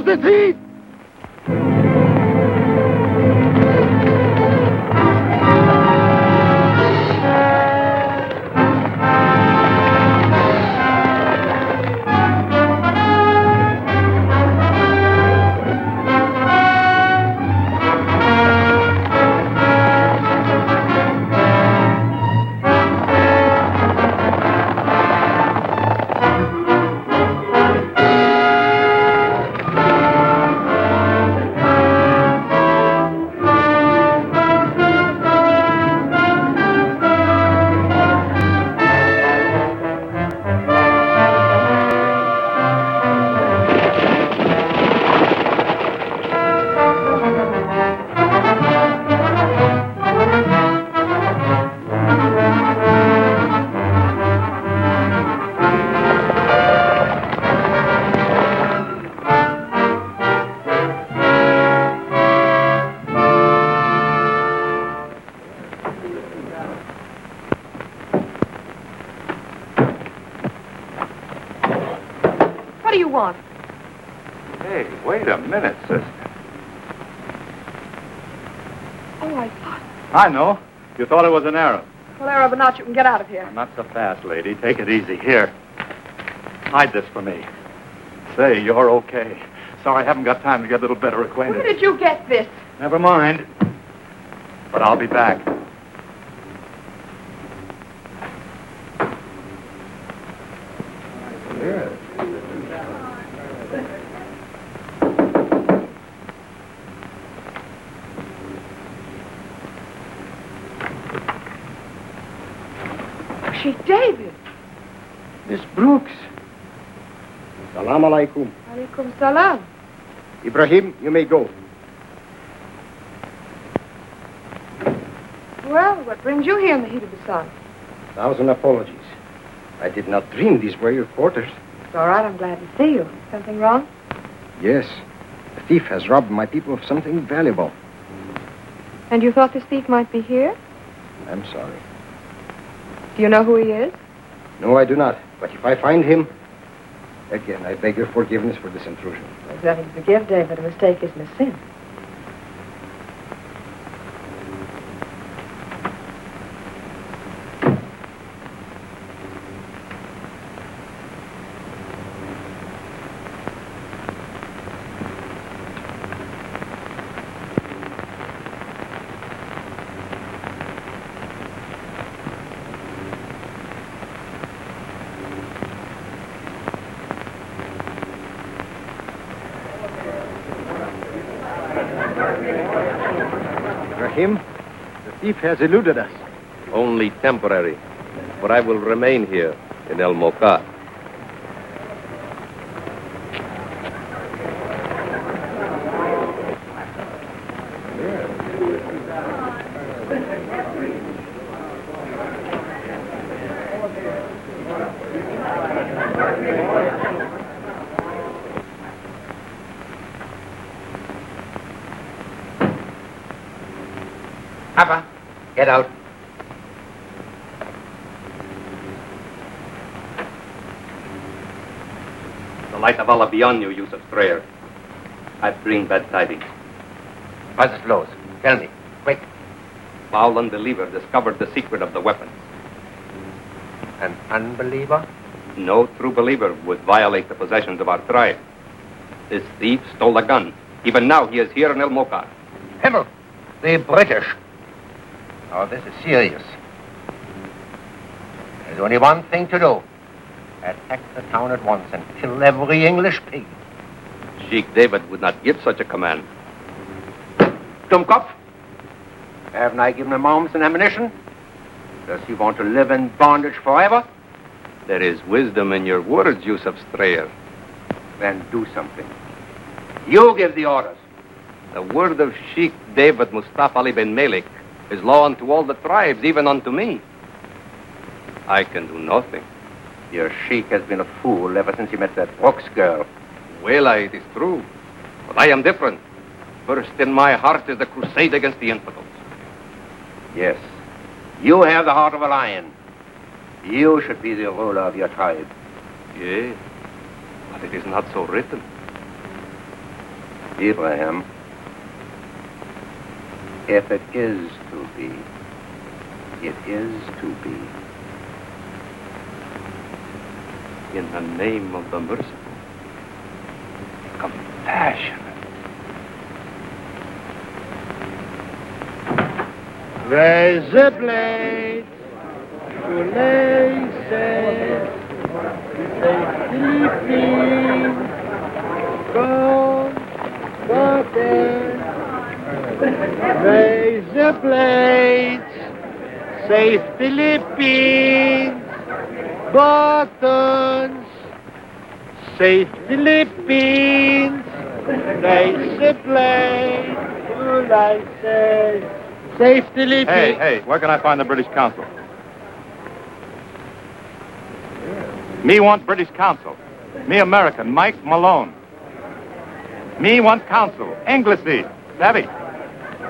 the thief! Hey, wait a minute, sister. Oh, I thought... I know. You thought it was an Arab. Well, Arab or not, you can get out of here. Not so fast, lady. Take it easy. Here. Hide this for me. Say, you're okay. Sorry, I haven't got time to get a little better acquainted. Where did you get this? Never mind. But I'll be back. Sheik David. Miss Brooks. Salam alaikum. Alaikum salam. Ibrahim, you may go. Well, what brings you here in the heat of the sun? 1,000 apologies. I did not dream these were your quarters. It's all right. I'm glad to see you. Something wrong? Yes. The thief has robbed my people of something valuable. And you thought this thief might be here? I'm sorry. Do you know who he is? No, I do not. But if I find him, again, I beg your forgiveness for this intrusion. There's nothing to forgive, David. A mistake isn't a sin. Ibrahim, the thief has eluded us. Only temporary, for I will remain here in El Moktar. Papa, get out. The light of Allah be on you, Yussof Streyer. I bring bad tidings. What's it close? Tell me, quick. Foul unbeliever discovered the secret of the weapons. An unbeliever? No true believer would violate the possessions of our tribe. This thief stole a gun. Even now he is here in El Moktar. Himmel, the British. Oh, this is serious. There's only one thing to do. Attack the town at once and kill every English pig. Sheik David would not give such a command. Dummkopf, haven't I given him arms and ammunition? Does he want to live in bondage forever? There is wisdom in your words, Yussof Streyer. Then do something. You give the orders. The word of Sheik David Mustafa Ali bin Malik is law unto all the tribes, even unto me. I can do nothing. Your sheik has been a fool ever since he met that Brooks girl. Well, it is true. But I am different. First in my heart is the crusade against the infidels. Yes. You have the heart of a lion. You should be the ruler of your tribe. Yes. But it is not so written. Ibrahim, if it is to be, it is to be. In the name of the merciful, compassionate. Raise the blade, shoelaces, say sleeping, go, buttons. Raise the blades, say Philippines, buttons, say Philippines, raise the blade, shoelaces. Safety, Philippines. Hey, where can I find the British Consul? Me want British Consul. Me American, Mike Malone. Me want Consul, Englishly, savvy.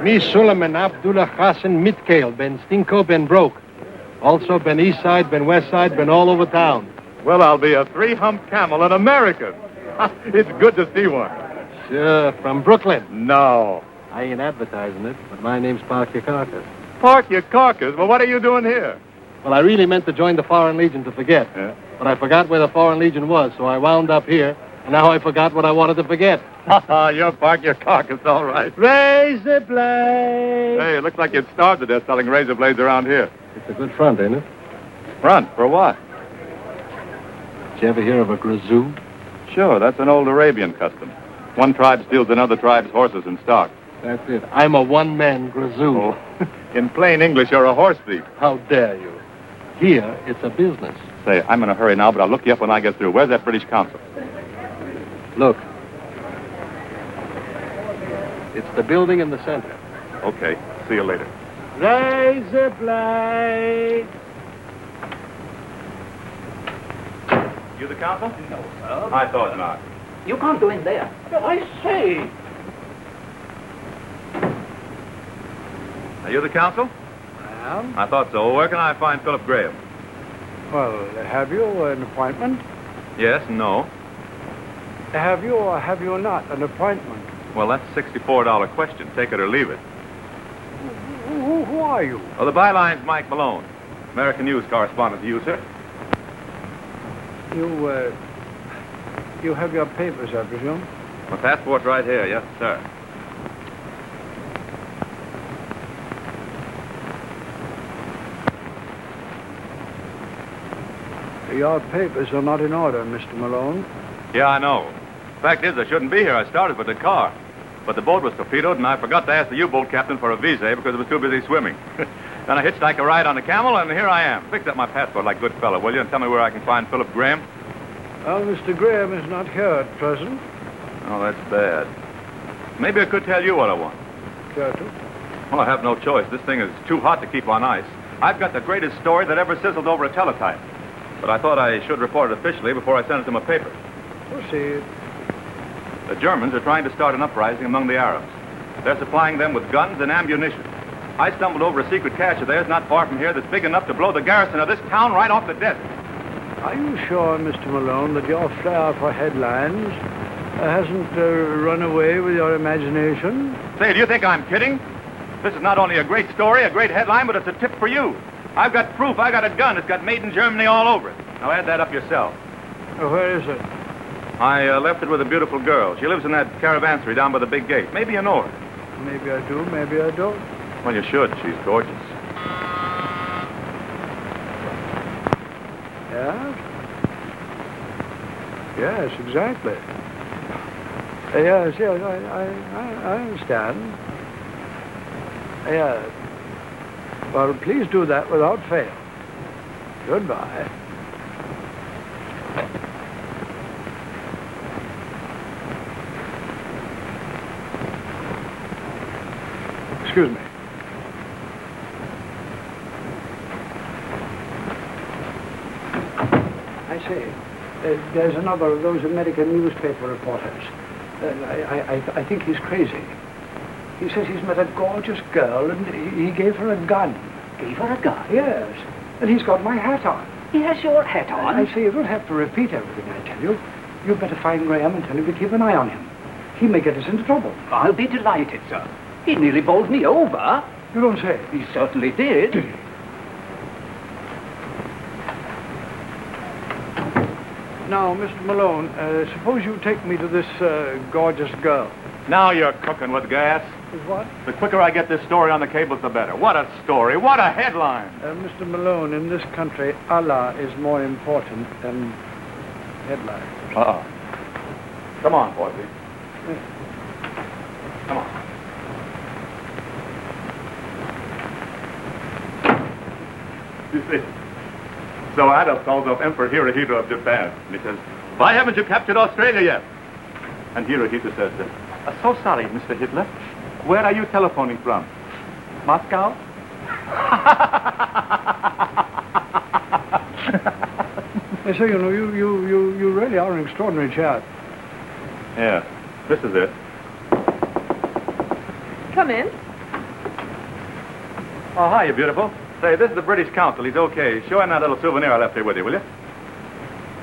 Me Suleiman Abdullah Hassan Mitkail, Ben Stinko, Ben Broke. Also Ben East Side, Ben West Side, Ben all over town. Well, I'll be a three-hump camel, an American. It's good to see one. Sure, from Brooklyn. No. I ain't advertising it, but my name's Park Your Carcass. Park your carcass? Well, what are you doing here? Well, I really meant to join the Foreign Legion to forget. Yeah? But I forgot where the Foreign Legion was, so I wound up here, and now I forgot what I wanted to forget. You're Park Your Carcass, all right. Razor blade! Hey, it looks like you'd starved to death selling razor blades around here. It's a good front, ain't it? Front? For what? Did you ever hear of a grazoo? Sure, that's an old Arabian custom. One tribe steals another tribe's horses and stock. That's it. I'm a one-man grazoo. Oh, in plain English, you're a horse thief. How dare you? Here, it's a business. Say, I'm in a hurry now, but I'll look you up when I get through. Where's that British consul? Look. It's the building in the center. Okay, see you later. Razor blade! You the consul? No, sir. I thought not. You can't go in there. I say. Are you the consul? I am. I thought so. Where can I find Philip Graham? Well, have you an appointment? Yes, no. Have you or have you not an appointment? Well, that's a $64 question. Take it or leave it. Who are you? Well, the byline's Mike Malone, American news correspondent to you, sir. You have your papers, I presume? My passport's right here, yes, sir. Your papers are not in order, Mr. Malone. Yeah, I know. Fact is, I shouldn't be here. I started with the car. But the boat was torpedoed, and I forgot to ask the U-boat captain for a visa because I was too busy swimming. Then I hitchhiked a ride on the camel, and here I am. Fix up my passport like good fellow, will you, and tell me where I can find Philip Graham? Well, Mr. Graham is not here at present. Oh, that's bad. Maybe I could tell you what I want. Care to? Well, I have no choice. This thing is too hot to keep on ice. I've got the greatest story that ever sizzled over a teletype. But I thought I should report it officially before I sent it to my paper. Proceed. The Germans are trying to start an uprising among the Arabs. They're supplying them with guns and ammunition. I stumbled over a secret cache of theirs not far from here that's big enough to blow the garrison of this town right off the desert. Are you sure, Mr. Malone, that your flair for headlines hasn't run away with your imagination? Say, do you think I'm kidding? This is not only a great story, a great headline, but it's a tip for you. I've got proof. I got a gun. It's got made in Germany all over it. Now add that up yourself. Where is it? I left it with a beautiful girl. She lives in that caravansary down by the big gate. Maybe you know her. Maybe I do, maybe I don't. Well, you should. She's gorgeous. Yes? Yes, exactly. Yes, I understand. Yes. Well, please do that without fail. Goodbye. Excuse me. I say, there's another of those American newspaper reporters. I think he's crazy. He says he's met a gorgeous girl and he gave her a gun. Gave her a gun? Yes. And he's got my hat on. He has your hat on? I say, you don't have to repeat everything I tell you. You'd better find Graham and tell him to keep an eye on him. He may get us into trouble. I'll be delighted, sir. He nearly bowled me over. You don't say. He certainly did. Now, Mr. Malone, suppose you take me to this gorgeous girl. Now you're cooking with gas. Is what? The quicker I get this story on the cables, the better. What a story. What a headline. Mr. Malone, in this country, Allah is more important than headlines. Uh-oh. Come on, Forbes. Come on. You see, so Adolf calls up Emperor Hirohito of Japan. And he says, why haven't you captured Australia yet? And Hirohito says, so sorry, Mr. Hitler. Where are you telephoning from? Moscow? So, you know, you really are an extraordinary chap. Yeah, this is it. Come in. Oh, hi, you beautiful. Say, this is the British Consul. He's okay. Show him that little souvenir I left here with you, will you?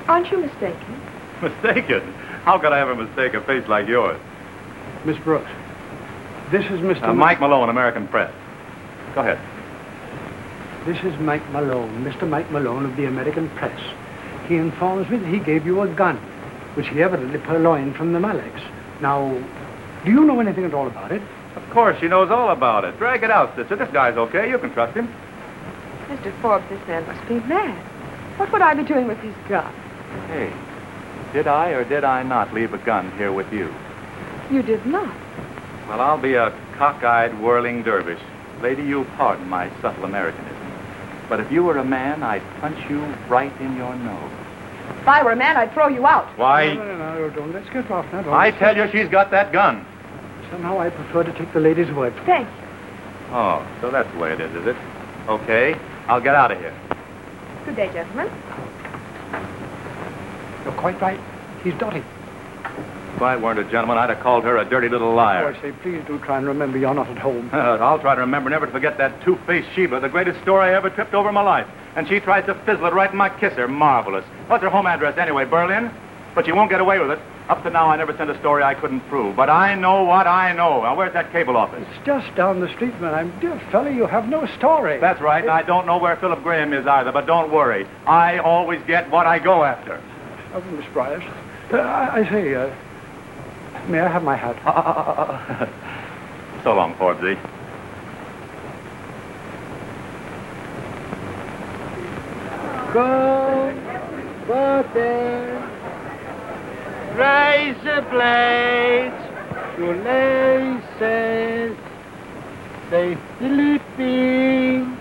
Aren't you mistaken? Mistaken? How could I ever mistake a face like yours? Miss Brooks, this is Mr. Mike Malone, American Press. Go ahead. This is Mike Malone, Mr. Mike Malone of the American Press. He informs me that he gave you a gun, which he evidently purloined from the Maleks. Now, do you know anything at all about it? Of course, she knows all about it. Drag it out, sister. This guy's okay. You can trust him. Mr. Forbes, this man must be mad. What would I be doing with his gun? Hey, did I or did I not leave a gun here with you? You did not. Well, I'll be a cockeyed, whirling dervish. Lady, you'll pardon my subtle Americanism. But if you were a man, I'd punch you right in your nose. If I were a man, I'd throw you out. Why? No, don't. Let's get off now. I tell you, she's got that gun. Somehow I prefer to take the lady's word. Thank you. Oh, so that's the way it is it? Okay, I'll get out of here. Good day, gentlemen. You're quite right. He's dotty. If I weren't a gentleman, I'd have called her a dirty little Oh, liar. I say, please do try and remember you're not at home. I'll try to remember never to forget that two-faced Sheba, the greatest story I ever tripped over in my life. And she tries to fizzle it right in my kisser. Marvelous. What's her home address anyway, Berlin? But she won't get away with it. Up to now, I never sent a story I couldn't prove. But I know what I know. Now, where's that cable office? It's just down the street, man. Dear fella, you have no story. That's right, and I don't know where Philip Graham is either, but don't worry. I always get what I go after. Oh, Miss Bryce. I say, may I have my hat? So long, Forbesy. Go, butter, razor blades, shoelaces, safety leaping,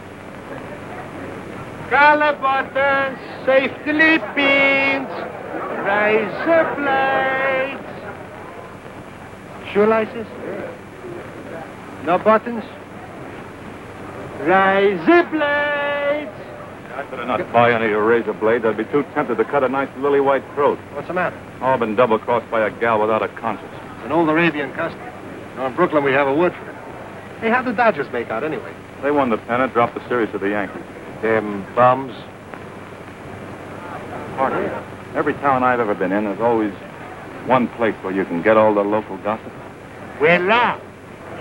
collar buttons, safety leapings, razor blades, shoelaces, no buttons, razor blades. I better not buy any of your razor blades. I'd be too tempted to cut a nice lily white throat. What's the matter? All been double-crossed by a gal without a conscience. It's an old Arabian custom. Now, in Brooklyn, we have a word for it. Hey, how'd the Dodgers make out anyway? They won the pennant, dropped the series to the Yankees. Them bums. Pardon me. Every town I've ever been in, there's always one place where you can get all the local gossip. Well,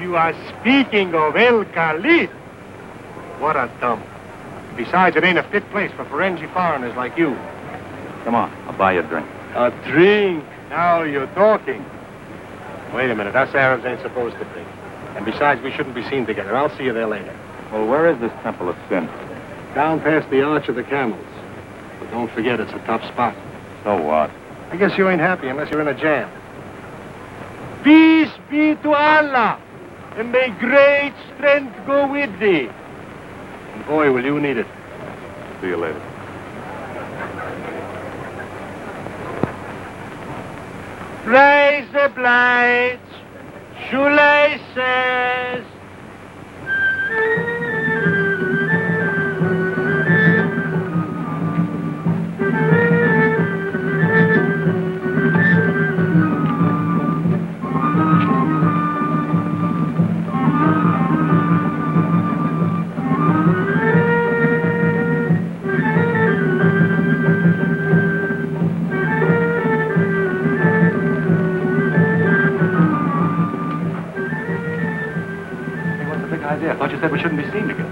you are speaking of El Khalid. What a dump. Besides, it ain't a fit place for Ferengi foreigners like you. Come on, I'll buy you a drink. A drink. Now you're talking. Wait a minute. Us Arabs ain't supposed to drink. And besides, we shouldn't be seen together. I'll see you there later. Well, where is this Temple of Sin? Down past the Arch of the Camels. But don't forget, it's a tough spot. So what? I guess you ain't happy unless you're in a jam. Peace be to Allah, and may great strength go with thee. And boy, will you need it. See you later. Razor blades, shoelaces. said we shouldn't be seen together.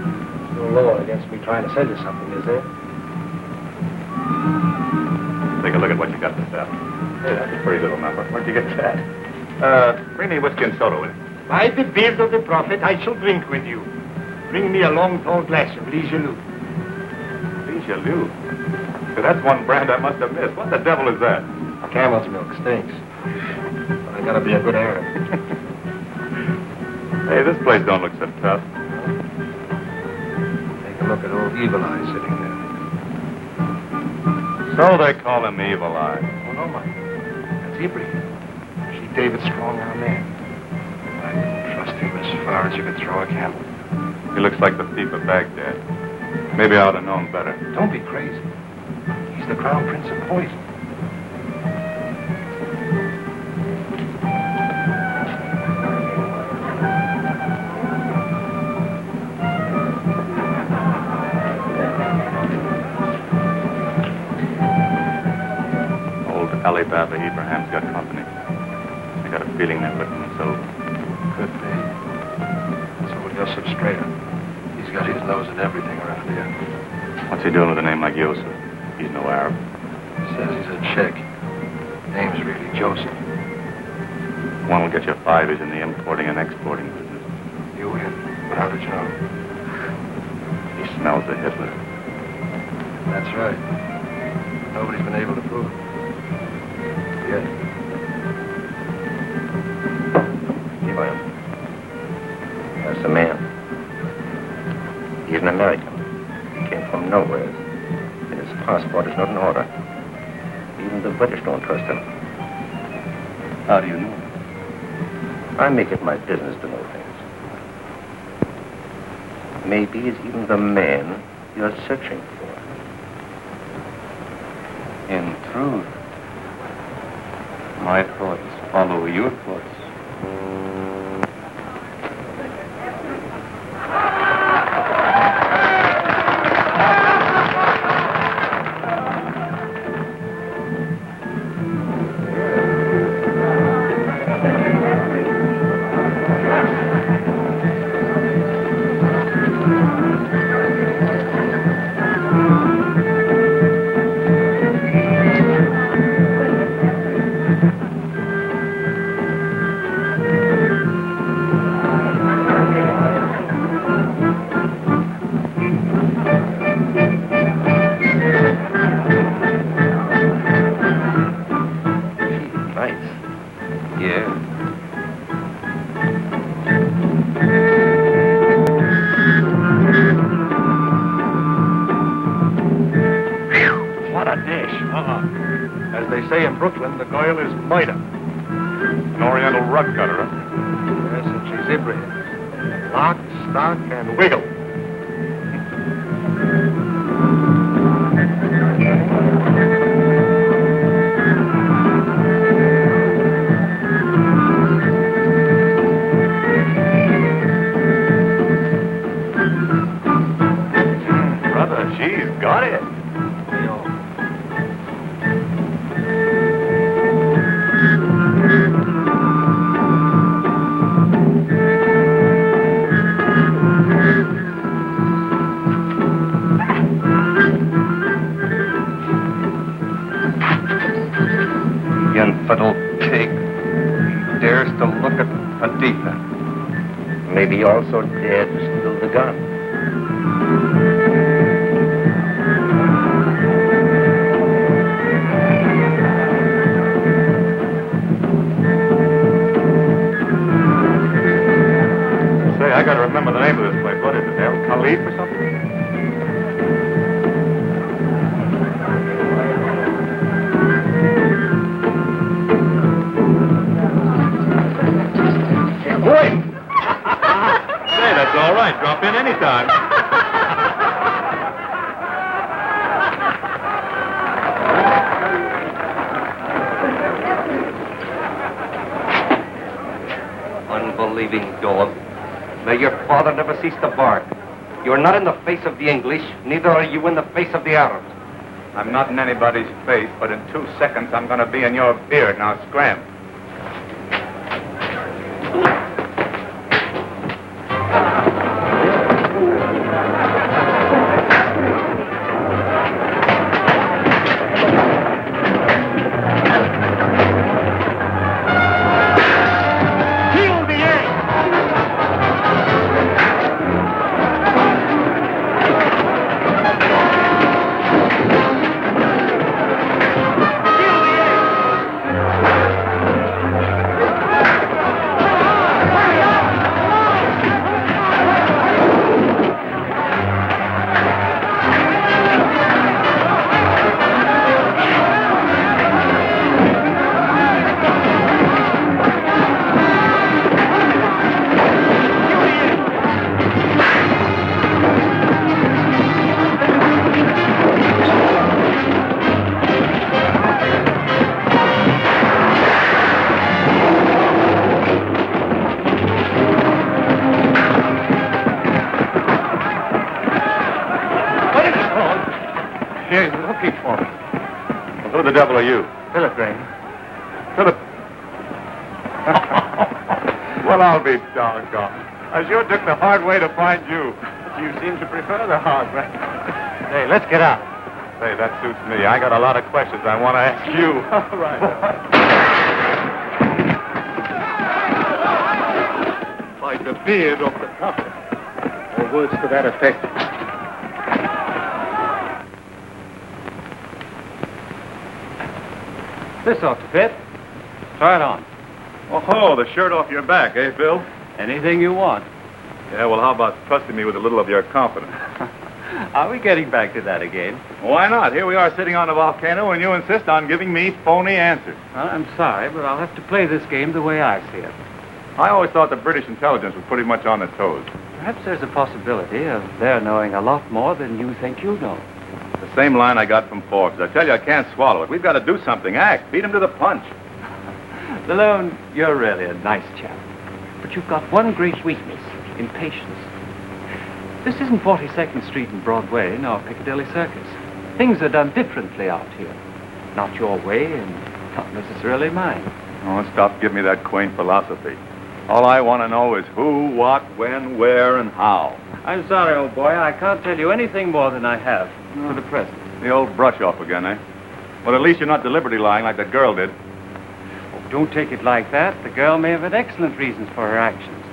No law against me trying to sell you something, is there? Take a look at what you got to sell. Hey, that's a pretty little number. Where'd you get that? Bring me whiskey and soda with it. By the beard of the prophet, I shall drink with you. Bring me a long, tall glass of Ligelou. Ligelou? So that's one brand I must have missed. What the devil is that? Camel's milk stinks. But I gotta be a good Arab. Hey, this place don't look so tough. Take a look at old Evil Eye sitting there. So they call him Evil Eye. Oh, no, Mike. That's Ibrahim. Sheik David's strong-arm man. I wouldn't trust him as far as you could throw a camel. He looks like the thief of Baghdad. Maybe I ought to have known better. Don't be crazy. He's the crown prince of poison. Alibaba Ibrahim's got company. I got a feeling they're putting us over. Could be. So would Yussof Streyer. He's got his nose in everything around here. What's he doing with a name like Yusuf? He's no Arab. Says he's a Sheik. Name's really Joseph. One will get you 5 is in the importing and exporting business. You win. But how did you know? He smells the Hitler. That's right. Nobody's been able to prove it. Yet. Ibrahim. That's the man. He's an American. He came from nowhere. And his passport is not in order. Even the British don't trust him. How do you know? I make it my business to know things. Maybe he's even the man you're searching for. In truth, my thoughts follow your thoughts. As they say in Brooklyn, the girl is Maida. An Oriental rug cutter, huh? Yes, and she's Ibrahim. Lock, stock, and wiggle. Brother, she's got it. Infidel pig. He dares to look at Haditha. Maybe he also dared to steal the gun. Say, I gotta remember the name of this place. What is it, El Khalif or something? All right, drop in anytime. Unbelieving dog. May your father never cease to bark. You are not in the face of the English, neither are you in the face of the Arabs. I'm not in anybody's face, but in 2 seconds I'm going to be in your beard. Now scram. They're looking for me. Well, who the devil are you? Philip Graham. Philip. Well, I'll be doggone. I sure took the hard way to find you. You seem to prefer the hard way. Hey, let's get out. Say, that suits me. I got a lot of questions I want to ask you. All right. By the beard of the prophet. Or words to that effect. This ought to fit. Try it on. Oh, the shirt off your back, eh, Phil? Anything you want. Yeah, well, how about trusting me with a little of your confidence? Are we getting back to that again? Why not? Here we are sitting on a volcano, and you insist on giving me phony answers. Well, I'm sorry, but I'll have to play this game the way I see it. I always thought the British intelligence was pretty much on the toes. Perhaps there's a possibility of their knowing a lot more than you think you know. The same line I got from Forbes. I tell you, I can't swallow it. We've got to do something. Act. Beat him to the punch. Malone, you're really a nice chap. But you've got one great weakness, impatience. This isn't 42nd Street and Broadway, nor Piccadilly Circus. Things are done differently out here. Not your way, and not necessarily mine. Oh, stop giving me that quaint philosophy. All I want to know is who, what, when, where, and how. I'm sorry, old boy. I can't tell you anything more than I have for the present. The old brush off again, eh? Well, at least you're not deliberately lying like that girl did. Oh, don't take it like that. The girl may have had excellent reasons for her actions.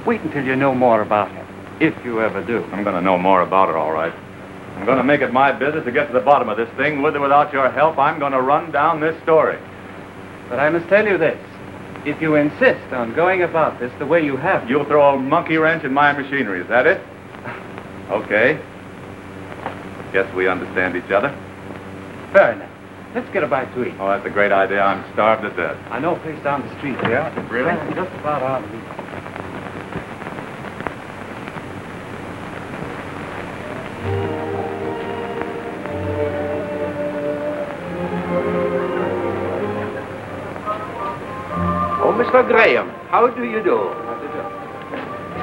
Wait until you know more about her, if you ever do. I'm going to know more about it, all right. I'm going to make it my business to get to the bottom of this thing. With or without your help, I'm going to run down this story. But I must tell you this. If you insist on going about this the way you have... You'll throw a monkey wrench in my machinery, is that it? Okay. Guess we understand each other. Fair enough. Let's get a bite to eat. Oh, that's a great idea. I'm starved to death. I know a place down the street here. Really? Yeah, just about out of reach. Oh, Mr. Graham, how do you do?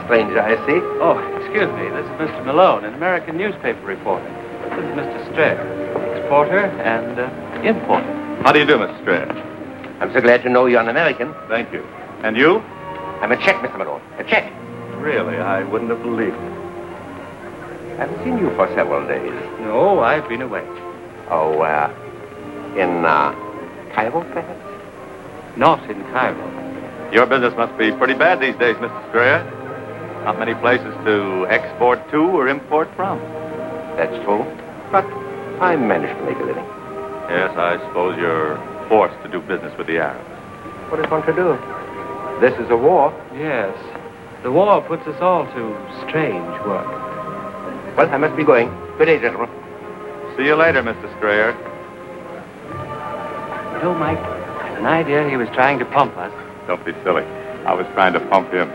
Stranger, I see. Oh, excuse me. This is Mr. Malone, an American newspaper reporter. This is Mr. Streyer, exporter and importer. How do you do, Mr. Streyer? I'm so glad to know you're an American. Thank you. And you? I'm a Czech, Mr. Malone. A Czech. Really? I wouldn't have believed it. I haven't seen you for several days. No, I've been away. Oh, in Cairo, perhaps? Not in Cairo. Your business must be pretty bad these days, Mr. Streyer. Not many places to export to or import from. That's true. But I managed to make a living. Yes, I suppose you're forced to do business with the Arabs. What is one to do? This is a war. Yes. The war puts us all to strange work. Well, I must be going. Good day, gentlemen. See you later, Mr. Streyer. You know, Mike, I have an idea he was trying to pump us. Don't be silly. I was trying to pump him.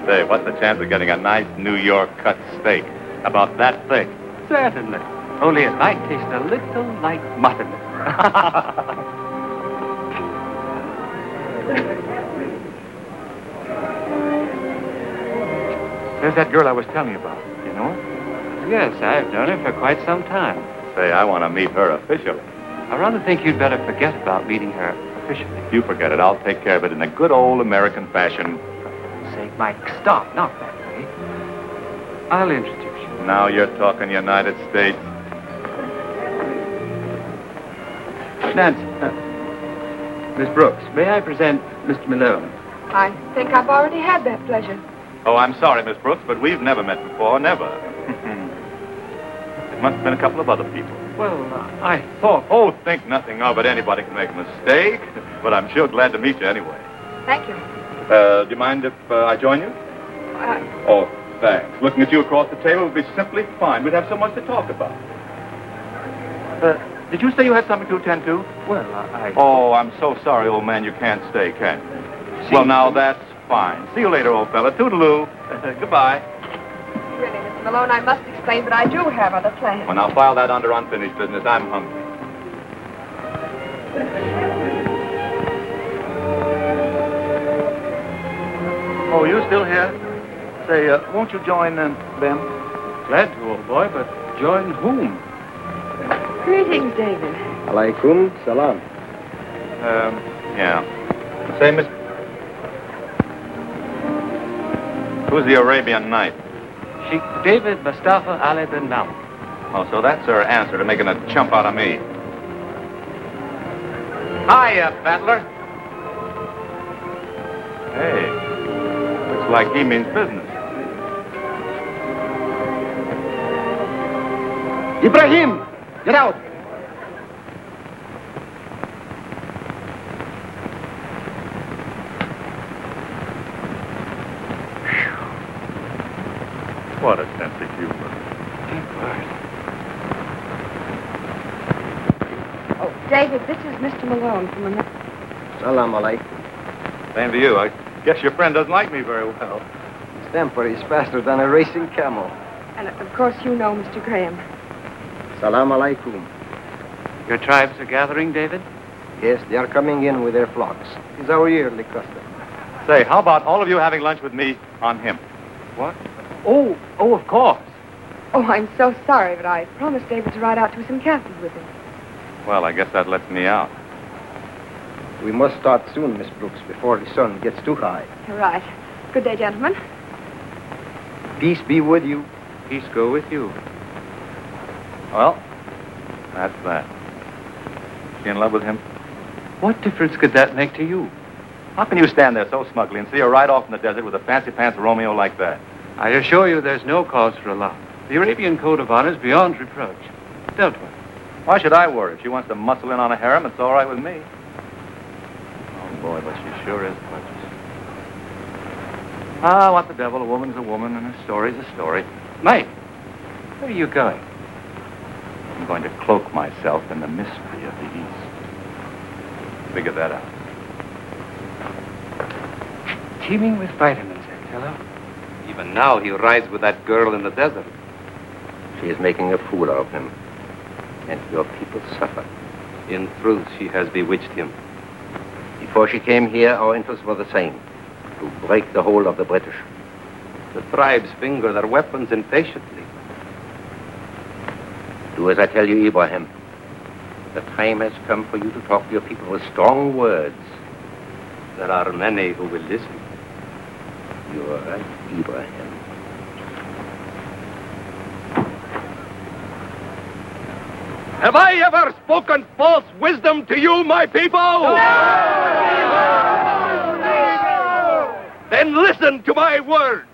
Say, what's the chance of getting a nice New York cut steak? About that thick? Certainly. Only it might taste a little like mutton. There's that girl I was telling you about. You know her? Yes, I've known her for quite some time. Say, I want to meet her officially. I rather think you'd better forget about meeting her officially. You forget it. I'll take care of it in a good old American fashion. For God's sake, Mike, stop. Not that way. I'll introduce you. Now you're talking United States. Nancy. Miss Brooks, may I present Mr. Malone? I think I've already had that pleasure. Oh, I'm sorry, Miss Brooks, but we've never met before. Never. It must have been a couple of other people. Well, I thought... Oh, think nothing of it. Anybody can make a mistake. But I'm sure glad to meet you anyway. Thank you. Do you mind if I join you? Oh, thanks. Looking at you across the table would be simply fine. We'd have so much to talk about. Did you say you had something to attend to? Well, I... Oh, I'm so sorry, old man. You can't stay, can you? Well, now, that's fine. See you later, old fella. Toodaloo. Goodbye. Really, Mr. Malone, I must explain that I do have other plans. Well, now, file that under unfinished business. I'm hungry. Oh, you still here? Say, won't you join them? Glad to, old boy, but join whom? Greetings, David. Alaikum salam. Yeah. Say, Miss... Who's the Arabian Knight? Sheik David Mustafa Ali bin Malik. Oh, so that's her answer to making a chump out of me. Hiya, battler. Hey, looks like he means business. Ibrahim, get out. What a sense of humor. Oh, David, this is Mr. Malone from America. Salam alaikum. Same to you. I guess your friend doesn't like me very well. His temper is faster than a racing camel. And, of course, you know Mr. Graham. Salam alaikum. Your tribes are gathering, David? Yes, they are coming in with their flocks. It's our yearly custom. Say, how about all of you having lunch with me on him? What? Oh, of course. Oh, I'm so sorry, but I promised David to ride out to some captains with him. Well, I guess that lets me out. We must start soon, Miss Brooks, before the sun gets too high. You're right. Good day, gentlemen. Peace be with you. Peace go with you. Well, that's that. She in love with him? What difference could that make to you? How can you stand there so smugly and see her ride off in the desert with a fancy-pants Romeo like that? I assure you there's no cause for alarm. The Arabian code of honor is beyond reproach. Dealt with. Why should I worry? If she wants to muscle in on a harem, it's all right with me. Oh, boy, but she sure is gorgeous. Ah, what the devil? A woman's a woman, and a story's a story. Mike, where are you going? I'm going to cloak myself in the mystery of the East. Figure that out. Teeming with vitamins, that fellow. Even now, he rides with that girl in the desert. She is making a fool of him. And your people suffer. In truth, she has bewitched him. Before she came here, our interests were the same. To break the hold of the British. The tribes finger their weapons impatiently. Do as I tell you, Ibrahim. The time has come for you to talk to your people with strong words. There are many who will listen. You are right, Ibrahim. Have I ever spoken false wisdom to you, my people? No! Then listen to my words.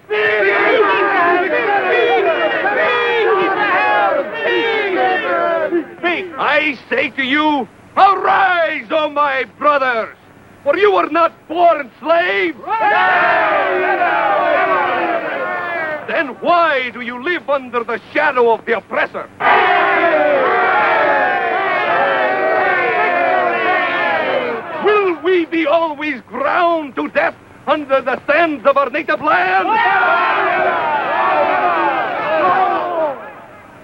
I say to you, arise, O my brothers, for you were not born slaves. Then why do you live under the shadow of the oppressor? Will we be always ground to death under the sands of our native land?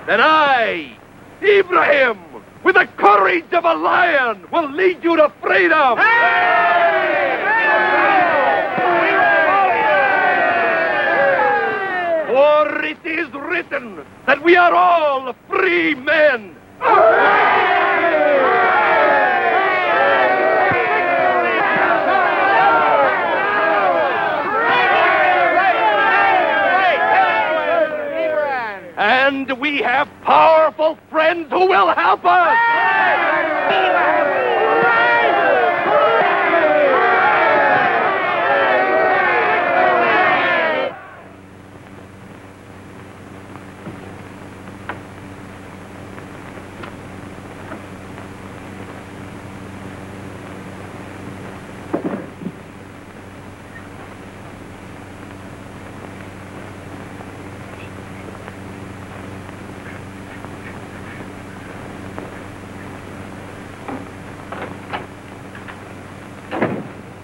Then I, Ibrahim, with the courage of a lion, will lead you to freedom. For it is written that we are all free men. And we have powerful friends who will help us.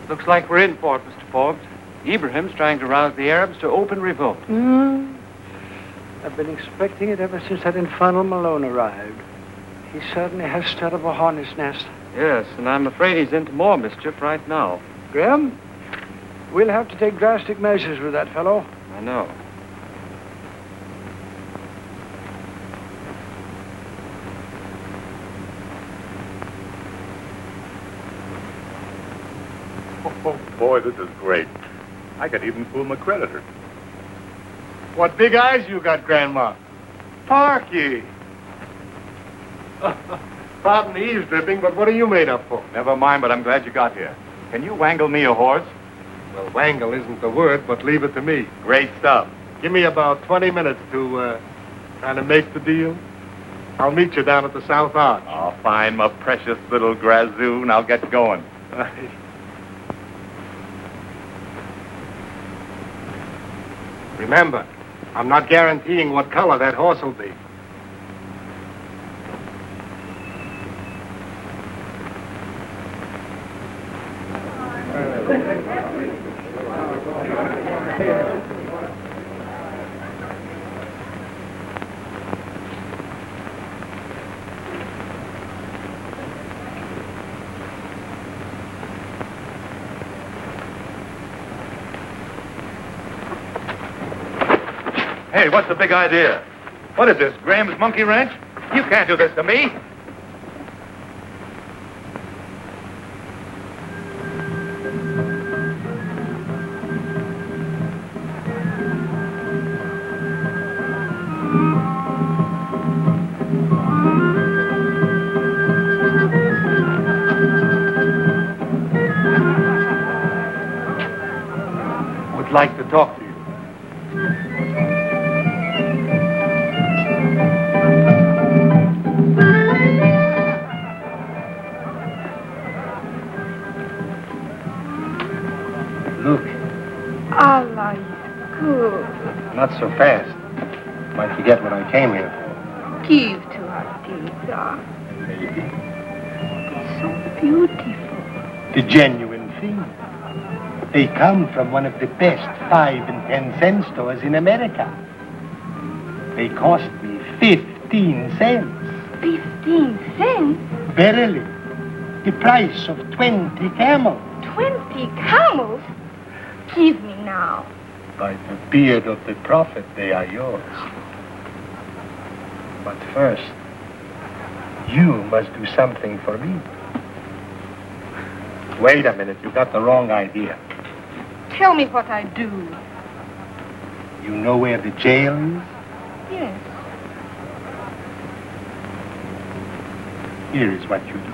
Looks like we're in for it, Mr. Forbes. Ibrahim's trying to rouse the Arabs to open revolt. I've been expecting it ever since that infernal Malone arrived. He certainly has stirred up a hornet's nest. Yes, and I'm afraid he's into more mischief right now. Graham, we'll have to take drastic measures with that fellow. I know. Oh, boy, this is great. I could even fool my creditor. What big eyes you got, Grandma. Parky. Pardon the eavesdripping, but what are you made up for? Never mind, but I'm glad you got here. Can you wangle me a horse? Well, wangle isn't the word, but leave it to me. Great stuff. Give me about 20 minutes to kind of make the deal. I'll meet you down at the South Arch. Oh, fine, my precious little grazoon. I'll get going. Remember, I'm not guaranteeing what color that horse will be. Hey, what's the big idea? What is this, Graham's Monkey Ranch? You can't do this to me. Would like to talk to you. Look, Allah is good. not so fast. Might forget what I came here for. Give to us, Caesar. Maybe. So beautiful. The genuine thing. They come from one of the best 5 and 10 cent stores in America. They cost me 15 cents. 15 cents? Verily, the price of 20 camels. 20 camels? Give me now. By the beard of the prophet, they are yours. But first, you must do something for me. Wait a minute, you got the wrong idea. Tell me what I do. You know where the jail is? Yes. Here is what you do.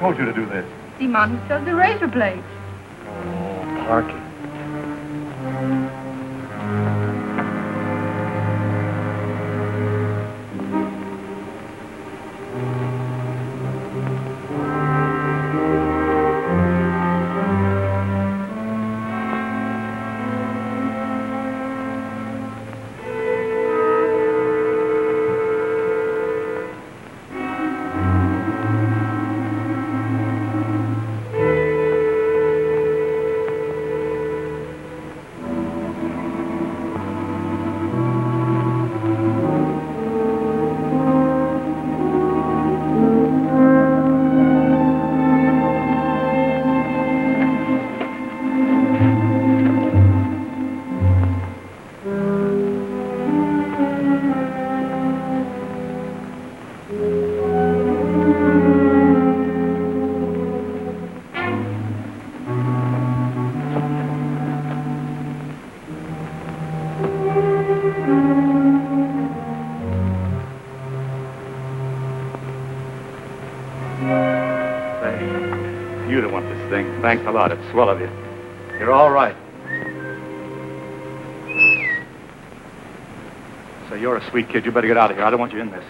told you to do this? The man who sells the razor blades. Oh, Parky. You don't want this thing. Thanks a lot. It's swell of you. You're all right. So you're a sweet kid. You better get out of here. I don't want you in this.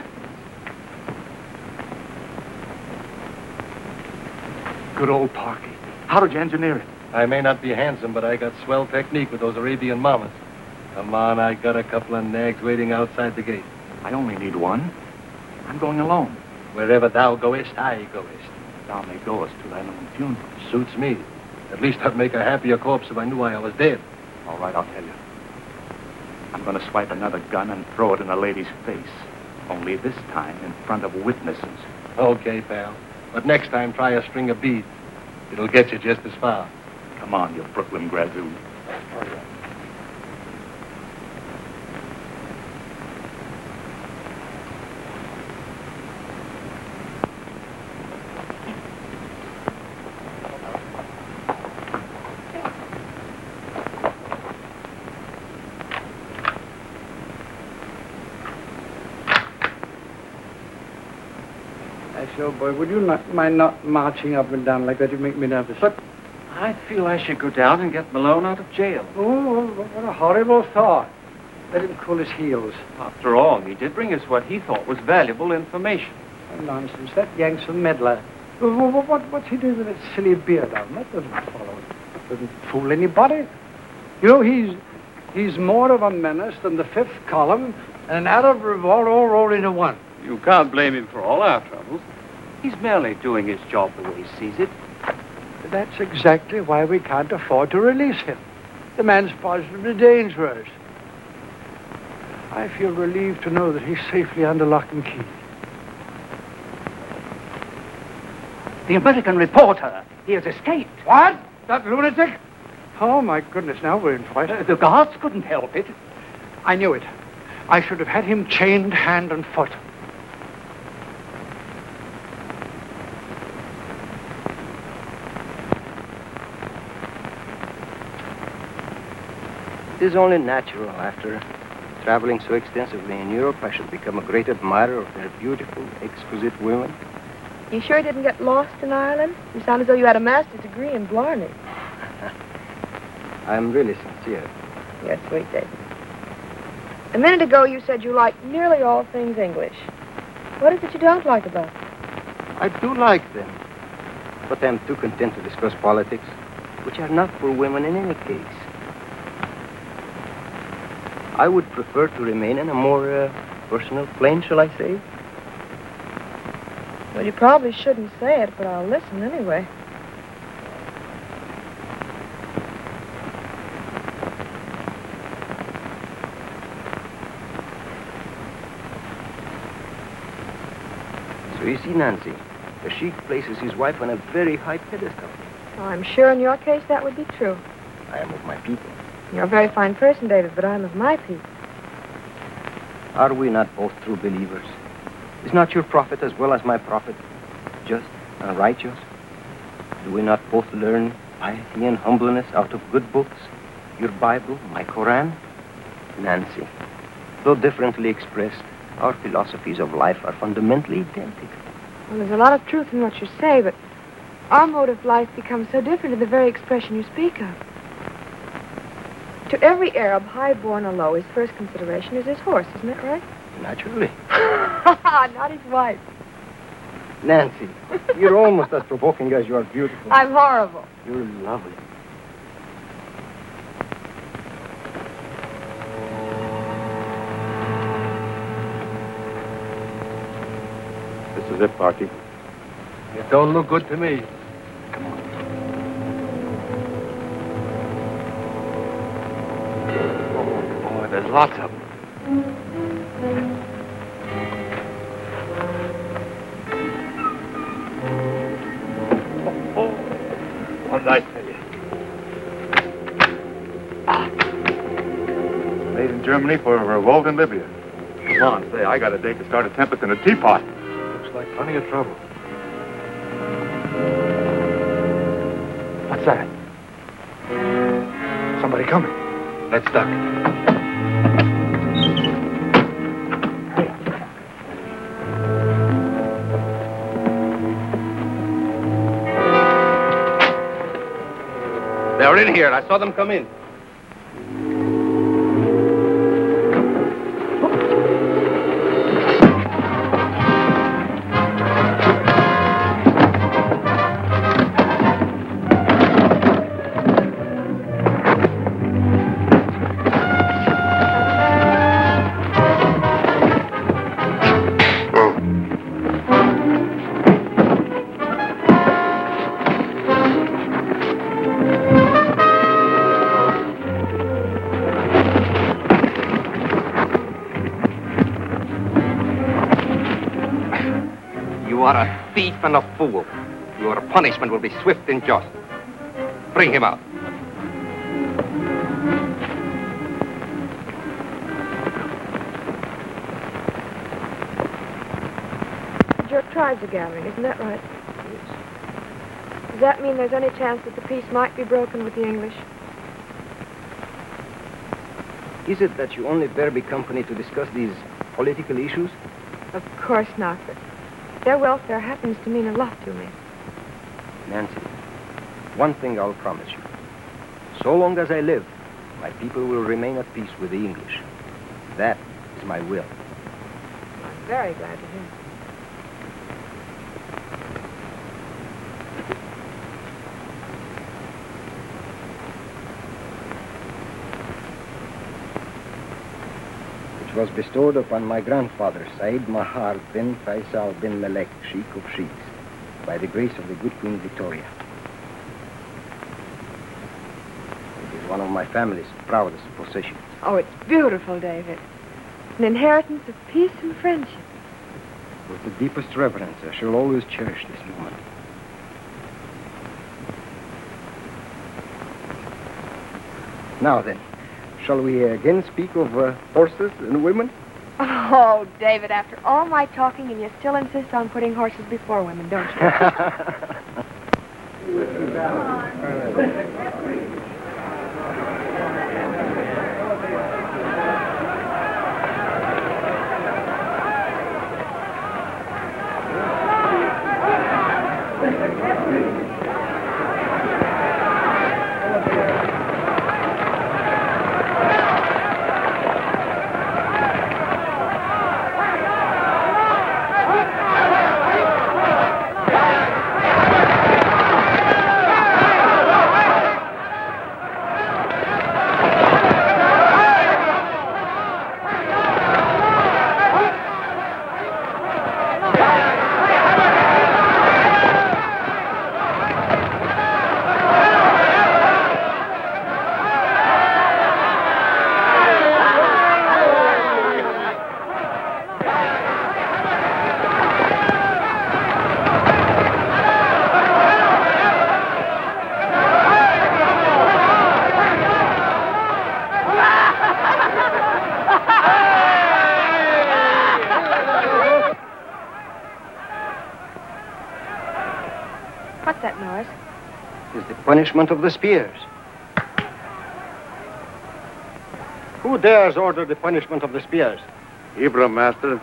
Good old Parky. How did you engineer it? I may not be handsome, but I got swell technique with those Arabian mamas. Come on, I got a couple of nags waiting outside the gate. I only need one. I'm going alone. Wherever thou goest, I goest. Thou may goest to thine own funeral. Suits me. At least I'd make a happier corpse if I knew I was dead. All right, I'll tell you. I'm going to swipe another gun and throw it in a lady's face. Only this time in front of witnesses. Okay, pal. But next time, try a string of beads. It'll get you just as far. Come on, you Brooklyn grazoon. Sure, boy, would you not mind not marching up and down like that? You make me nervous. But I feel I should go down and get Malone out of jail. Oh, what a horrible thought. Let him cool his heels. After all, he did bring us what he thought was valuable information. Oh, nonsense. That Yank's a meddler. What's he doing with that silly beard on? That doesn't follow. Doesn't fool anybody. You know, he's more of a menace than the fifth column and an Arab revolt all rolled into one. You can't blame him for all our troubles. He's merely doing his job the way he sees it. That's exactly why we can't afford to release him. The man's positively dangerous. I feel relieved to know that he's safely under lock and key. The American reporter. He has escaped. What? That lunatic? Oh, my goodness, now we're in for it. The guards couldn't help it. I knew it. I should have had him chained hand and foot. It is only natural, after traveling so extensively in Europe, I should become a great admirer of their beautiful, exquisite women. You sure didn't get lost in Ireland? You sound as though you had a master's degree in Blarney. I'm really sincere. You're sweet, David. A minute ago, you said you liked nearly all things English. What is it you don't like about them? I do like them, but I'm too content to discuss politics, which are not for women in any case. I would prefer to remain in a more personal plane, shall I say? Well, you probably shouldn't say it, but I'll listen anyway. So you see, Nancy, the Sheik places his wife on a very high pedestal. Oh, I'm sure in your case that would be true. I am of my people. You're a very fine person, David, but I'm of my people. Are we not both true believers? Is not your prophet as well as my prophet just and righteous? Do we not both learn piety and humbleness out of good books? Your Bible, my Koran? Nancy, though differently expressed, our philosophies of life are fundamentally identical. Well, there's a lot of truth in what you say, but our mode of life becomes so different in the very expression you speak of. To every Arab, high-born or low, his first consideration is his horse, isn't that right? Naturally. Not his wife. Nancy, you're almost as provoking as you are beautiful. I'm horrible. You're lovely. This is it, Parky. It don't look good to me. Oh, there's lots of them. What did I tell you? Made in Germany for a revolt in Libya. Come on, say, I got a date to start a tempest in a teapot. Looks like plenty of trouble. What's that? Somebody coming. Let's duck. They're in here. I saw them come in. You are a thief and a fool. Your punishment will be swift and just. Bring him out. Your tribes are gathering, isn't that right? Yes. Does that mean there's any chance that the peace might be broken with the English? Is it that you only bear me company to discuss these political issues? Of course not, but their welfare happens to mean a lot to me. Nancy, one thing I'll promise you. So long as I live, my people will remain at peace with the English. That is my will. I'm very glad to hear. Which was bestowed upon my grandfather, Said Mahar bin Faisal bin Malek, Sheik of Sheiks, by the grace of the good Queen Victoria. It is one of my family's proudest possessions. Oh, it's beautiful, David. An inheritance of peace and friendship. With the deepest reverence, I shall always cherish this moment. Now then, shall we again speak of horses and women? Oh, David, after all my talking, and you still insist on putting horses before women, don't you? What's that noise? It is the punishment of the spears. Who dares order the punishment of the spears? Ibrahim, master.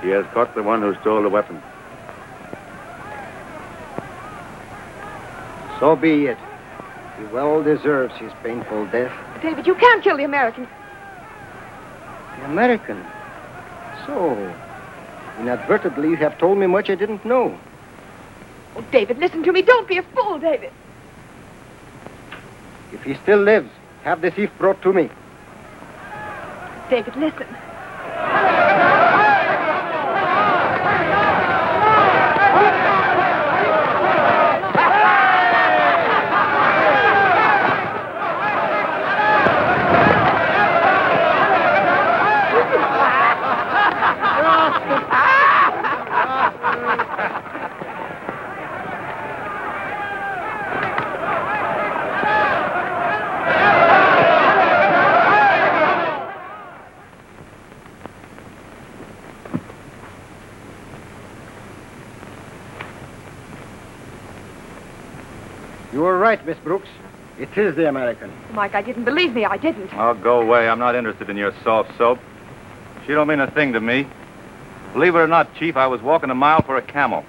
He has caught the one who stole the weapon. So be it. He well deserves his painful death. David, you can't kill the American. The American? So, inadvertently, you have told me much I didn't know. Oh, David, listen to me. Don't be a fool, David. If he still lives, have the thief brought to me. David, listen. You were right, Miss Brooks. It is the American. Mike, I didn't believe me. I didn't. Oh, go away. I'm not interested in your soft soap. She don't mean a thing to me. Believe it or not, Chief, I was walking a mile for a camel.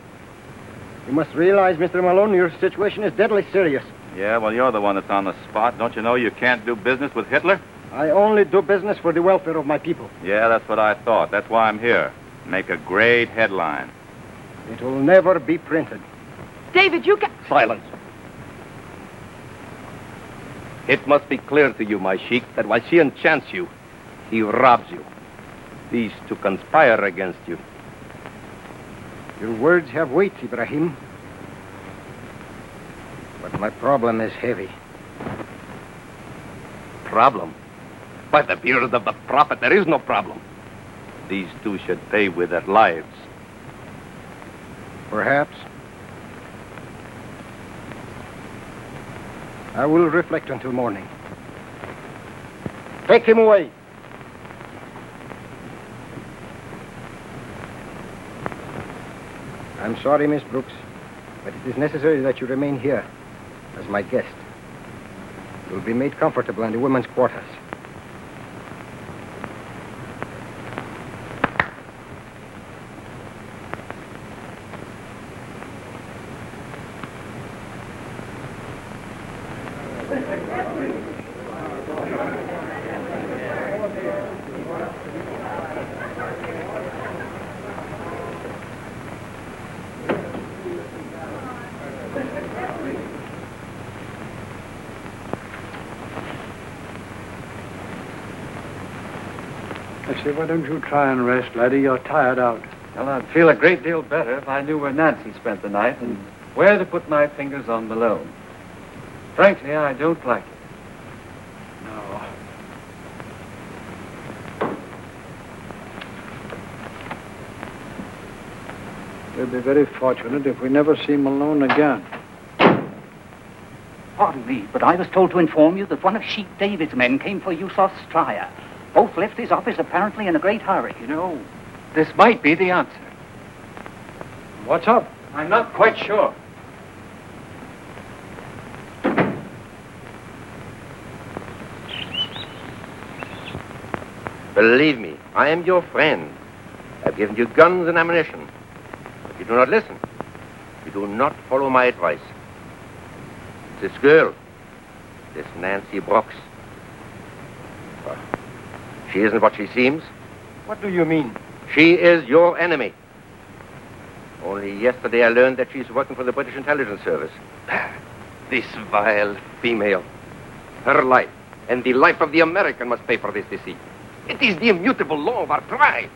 You must realize, Mr. Malone, your situation is deadly serious. Yeah, well, you're the one that's on the spot. Don't you know you can't do business with Hitler? I only do business for the welfare of my people. Yeah, that's what I thought. That's why I'm here. Make a great headline. It will never be printed. David, you can... Silence. It must be clear to you, my Sheik, that while she enchants you, he robs you. These to conspire against you. Your words have weight, Ibrahim. But my problem is heavy. Problem? By the beard of the Prophet, there is no problem. These two should pay with their lives. Perhaps. I will reflect until morning. Take him away. I'm sorry, Miss Brooks, but it is necessary that you remain here as my guest. You'll be made comfortable in the women's quarters. I say, why don't you try and rest, laddie? You're tired out. Well, I'd feel a great deal better if I knew where Nancy spent the night and where to put my fingers on Malone. Frankly, I don't like it. No. We'll be very fortunate if we never see Malone again. Pardon me, but I was told to inform you that one of Sheik David's men came for Yussof Streyer. Both left his office apparently in a great hurry. You know, this might be the answer. What's up? I'm not quite sure. Believe me, I am your friend. I've given you guns and ammunition. But you do not listen. You do not follow my advice. This girl, this Nancy Brooks, she isn't what she seems. What do you mean? She is your enemy. Only yesterday I learned that she's working for the British Intelligence Service. This vile female. Her life and the life of the American must pay for this deceit. It is the immutable law of our tribe.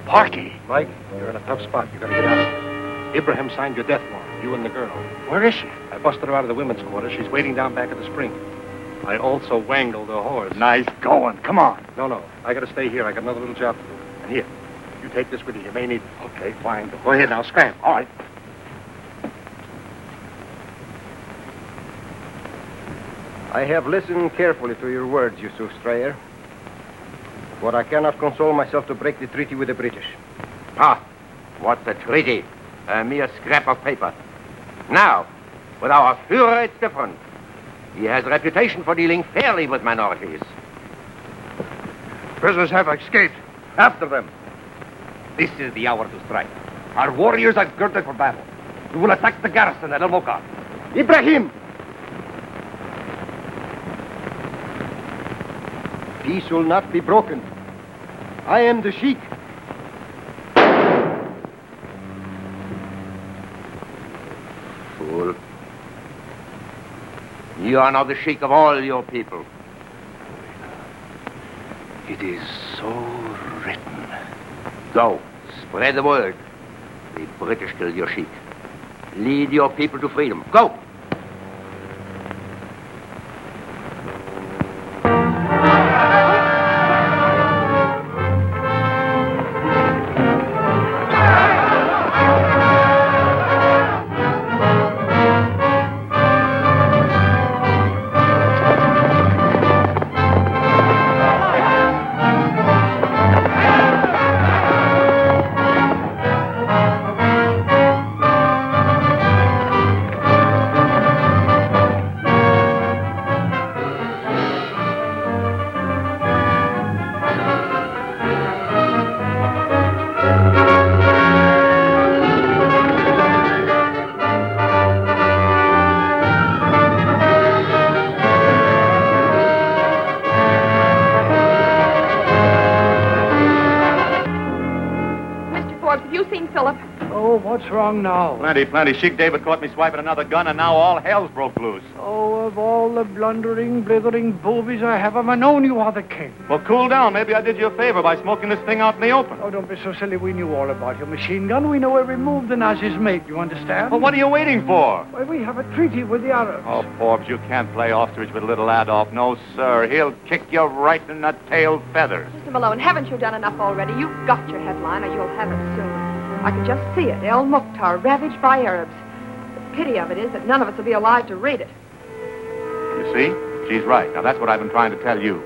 Parky. Mike, you're in a tough spot. You gotta get out. Ibrahim signed your death warrant, you and the girl. Where is she? I busted her out of the women's quarters. She's waiting down back at the spring. I also wangled a horse. Nice going. Come on. No. I gotta stay here. I got another little job to do. And here, you take this with you. You may need it. Okay, fine. Go ahead now. Scram. All right. I have listened carefully to your words, Yussof Streyer. But I cannot console myself to break the treaty with the British. Ah, what's a treaty? A mere scrap of paper. Now, with our Führer, it's different. He has a reputation for dealing fairly with minorities. Prisoners have escaped. After them. This is the hour to strike. Our warriors are girded for battle. We will attack the garrison at Moktar. Ibrahim! Peace will not be broken. I am the Sheik. Fool. You are now the Sheik of all your people. It is so written. Go, spread the word. The British killed your Sheik. Lead your people to freedom. Go! What's wrong now? Plenty. Sheik David caught me swiping another gun, and now all hell's broke loose. Oh, of all the blundering, blithering boobies I have ever known, you are the king. Well, cool down. Maybe I did you a favor by smoking this thing out in the open. Oh, don't be so silly. We knew all about your machine gun. We know every move the Nazis make. You understand? Well, what are you waiting for? Why, we have a treaty with the Arabs. Oh, Forbes, you can't play ostrich with little Adolf. No, sir. He'll kick you right in the tail feathers. Mr. Malone, haven't you done enough already? You've got your headline, or you'll have it soon. I can just see it. El Moktar, ravaged by Arabs. The pity of it is that none of us will be alive to read it. You see? She's right. Now, that's what I've been trying to tell you.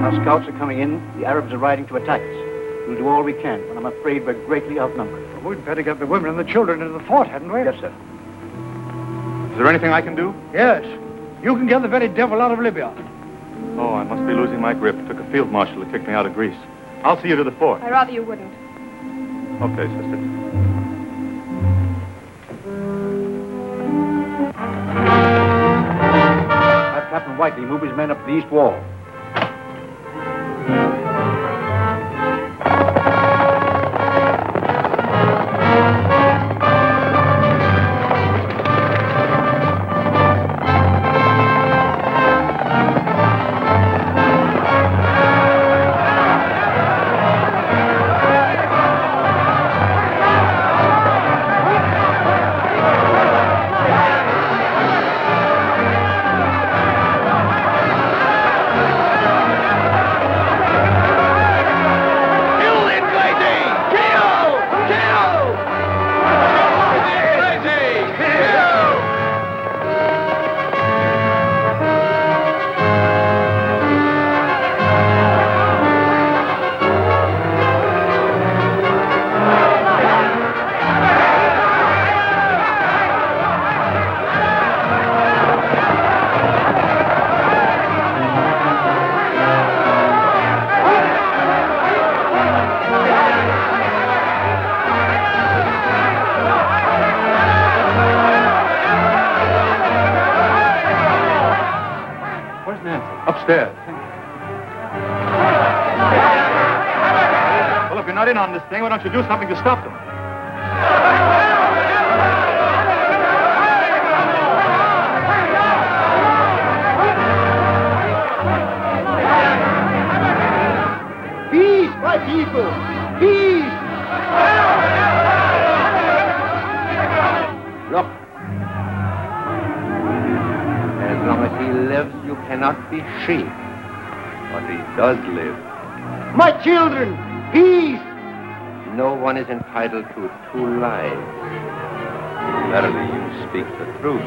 Our scouts are coming in. The Arabs are riding to attack us. We'll do all we can, but I'm afraid we're greatly outnumbered. Well, we'd better get the women and the children into the fort, hadn't we? Yes, sir. Is there anything I can do? Yes. You can get the very devil out of Libya. Oh, I must be losing my grip. Took a field marshal to kick me out of Greece. I'll see you to the fort. I'd rather you wouldn't. Okay, sister. Have Captain Whiteley move his men up the east wall. Upstairs. Well, if you're not in on this thing, why don't you do something to stop them? people. Peace! Look. As long as he lives, you cannot be Sheik. But he does live. My children, peace! No one is entitled to 2 lives. Verily, you speak the truth.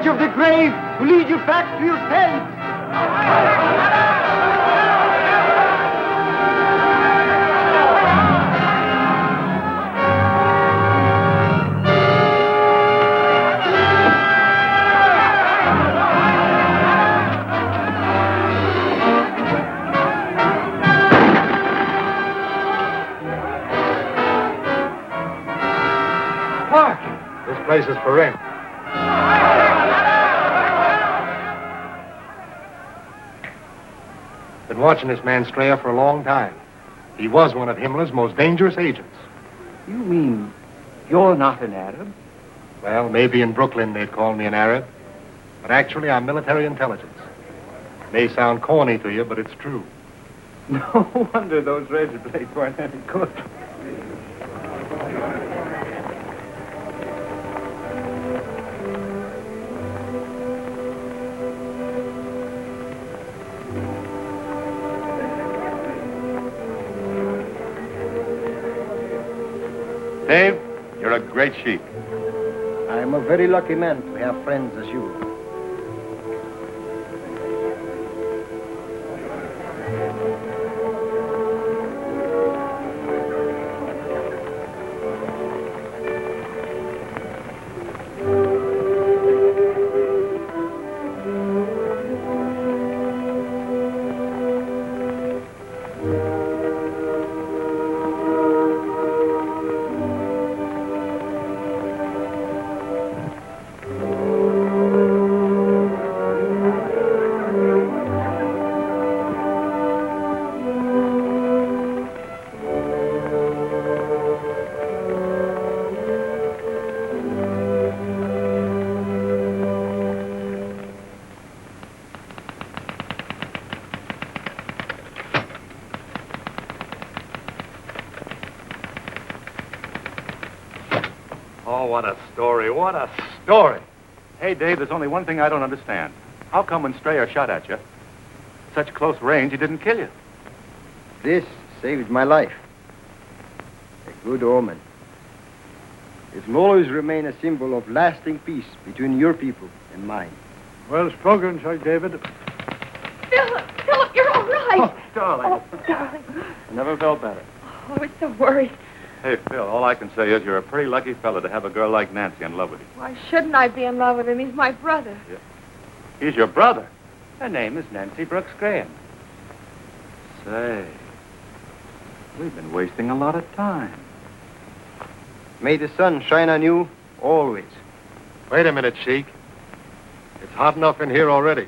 Of the grave to lead you back to your tent. Mark! This place is for rent. Been watching this man Streyer for a long time. He was one of Himmler's most dangerous agents. You mean you're not an Arab? Well, maybe in Brooklyn they'd call me an Arab. But actually, I'm military intelligence. May sound corny to you, but it's true. No wonder those razor blades weren't any good. Dave, you're a great sheik. I am a very lucky man to have friends as you. Oh, what a story. What a story. Hey, Dave, there's only one thing I don't understand. How come when Streyer shot at you, such close range, he didn't kill you? This saved my life. A good omen. It will always remain a symbol of lasting peace between your people and mine. Well spoken, Sheik David. Philip, you're all right. Oh, darling. Oh, darling. I never felt better. Oh, I was so worried. Hey, Phil, all I can say is you're a pretty lucky fella to have a girl like Nancy in love with you. Why shouldn't I be in love with him? He's my brother. Yeah. He's your brother. Her name is Nancy Brooks Graham. Say, we've been wasting a lot of time. May the sun shine on you always. Wait a minute, Sheik. It's hot enough in here already.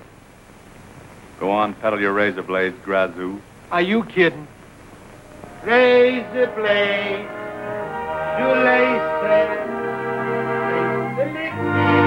Go on, peddle your razor blades, Grazoo. Are you kidding? Razor blade, shoelaces, the liquid.